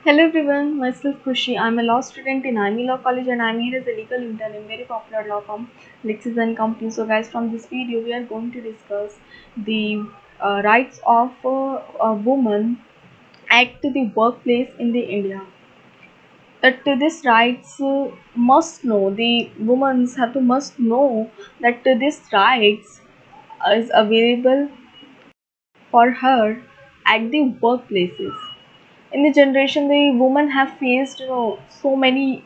Hello everyone, myself Khushi. I'm a law student in IME Law College and I'm here as a legal intern in very popular law firm Lexis and Company. So guys, from this video we are going to discuss the rights of a woman at the workplace in the India. That this rights must know, the women have to must know that this rights is available for her at the workplaces. In the generation, the women have faced so many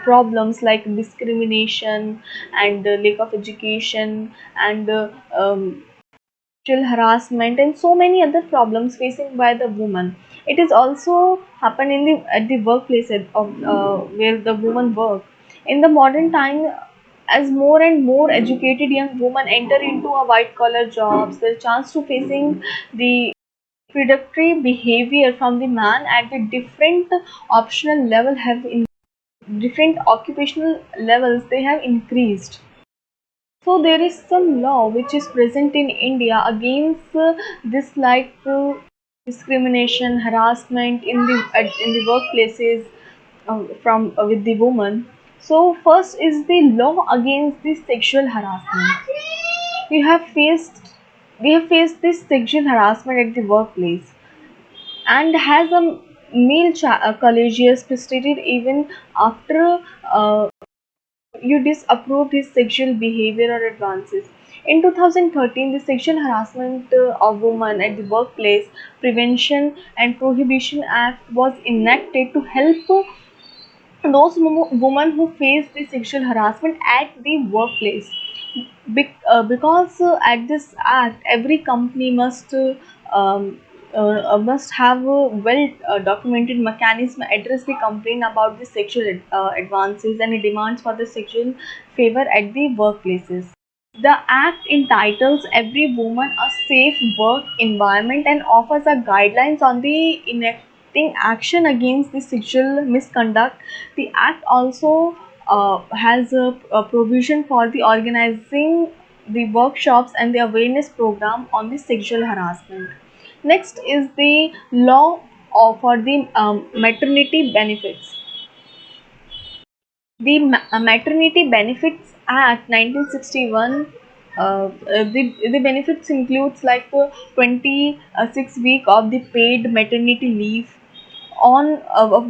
problems like discrimination and lack of education and sexual harassment and so many other problems facing by the woman. It is also happen in the at the workplace where the women work in the modern time. As more and more educated young women enter into a white collar jobs, the chance to facing the predatory behavior from the man at the different optional level have in different occupational levels they have increased. So there is some law which is present in India against this discrimination harassment in the workplaces from with the woman. So first is the law against the sexual harassment. we have faced we have faced this sexual harassment at the workplace, and has a collegius proceeded even after you disapproved his sexual behavior or advances. In 2013, the Sexual Harassment of Women at the Workplace Prevention and Prohibition Act was enacted to help those women who face the sexual harassment at the workplace. Because at this act, every company must have a well documented mechanism address the complaint about the sexual advances and demands for the sexual favor at the workplaces. The act entitles every woman a safe work environment and offers a guidelines on the enacting action against the sexual misconduct. The act also has a provision for the organizing the workshops and the awareness program on the sexual harassment. Next is the law for the maternity benefits. The Maternity Benefits Act 1961. The benefits includes 26 week of the paid maternity leave, on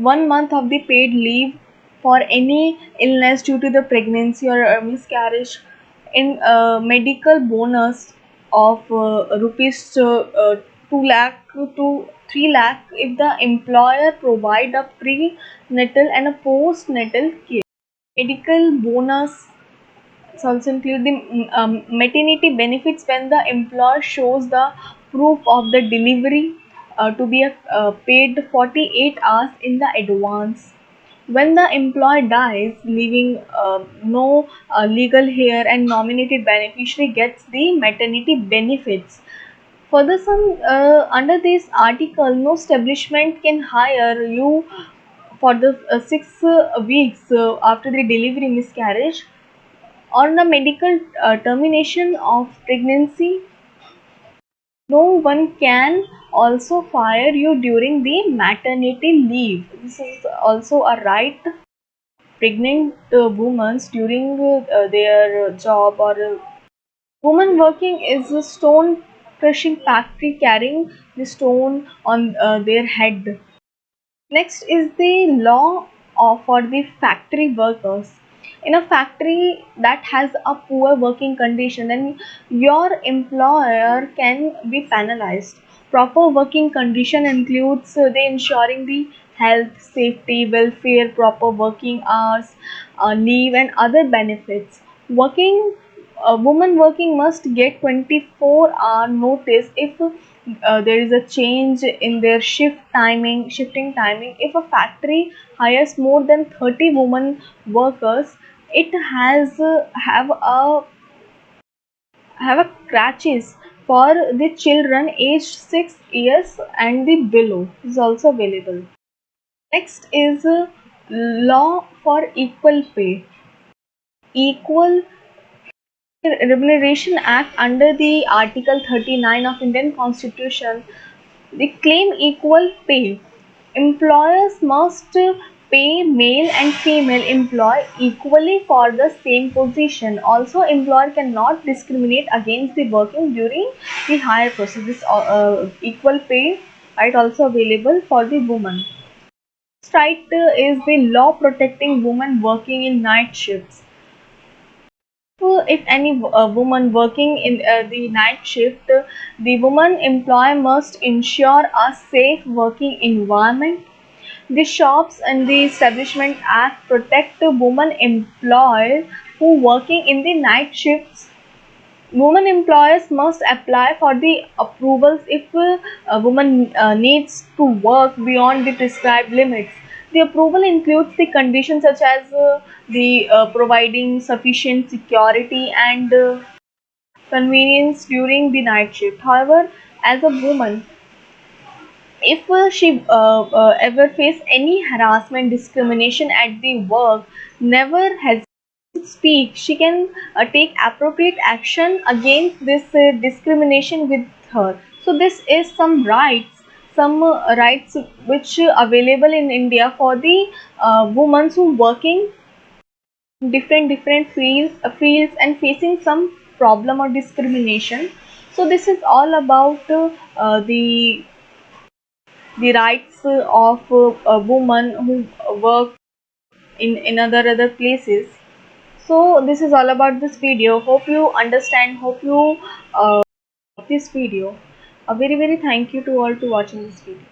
1 month of the paid leave for any illness due to the pregnancy or miscarriage, in medical bonus of rupees 2 lakh to 3 lakh if the employer provide a prenatal and a postnatal care. Medical bonus also include the maternity benefits when the employer shows the proof of the delivery to be paid 48 hours in the advance. When the employee dies, leaving no legal heir and nominated beneficiary gets the maternity benefits. Further, some under this article, no establishment can hire you for the 6 weeks after the delivery miscarriage or the medical termination of pregnancy. No one can also fire you during the maternity leave. This is also a right pregnant women during their job, or woman working is a stone crushing factory carrying the stone on their head. Next is the law for the factory workers. In a factory that has a poor working condition, then your employer can be penalized. Proper working condition includes the ensuring the health, safety, welfare, proper working hours, leave, and other benefits. Working A woman working must get 24-hour notice if there is a change in their shifting timing. If a factory hires more than 30 women workers, it has have a crutches for the children aged 6 years and the below is also available. Next is law for equal pay. Equal Remuneration Act under the Article 39 of Indian Constitution, they claim equal pay Employers must pay male and female employee equally for the same position. Also, employer cannot discriminate against the working during the hire process. This equal pay right also available for the woman. Right is the law protecting women working in night shifts. So if any woman working in the night shift, the woman employer must ensure a safe working environment. The Shops and the Establishment Act protect the women employees who working in the night shifts. Women employers must apply for the approvals if a woman needs to work beyond the prescribed limits. The approval includes the conditions such as the providing sufficient security and convenience during the night shift. However, as a woman, if she ever face any harassment, discrimination at the work, never hesitate to speak. She can take appropriate action against this discrimination with her. So this is some rights which available in India for the women who working different fields and facing some problem or discrimination. So this is all about the rights of a woman who work in other places. So this is all about this video. Hope you understand, hope you this video. A very thank you to all to watching this video.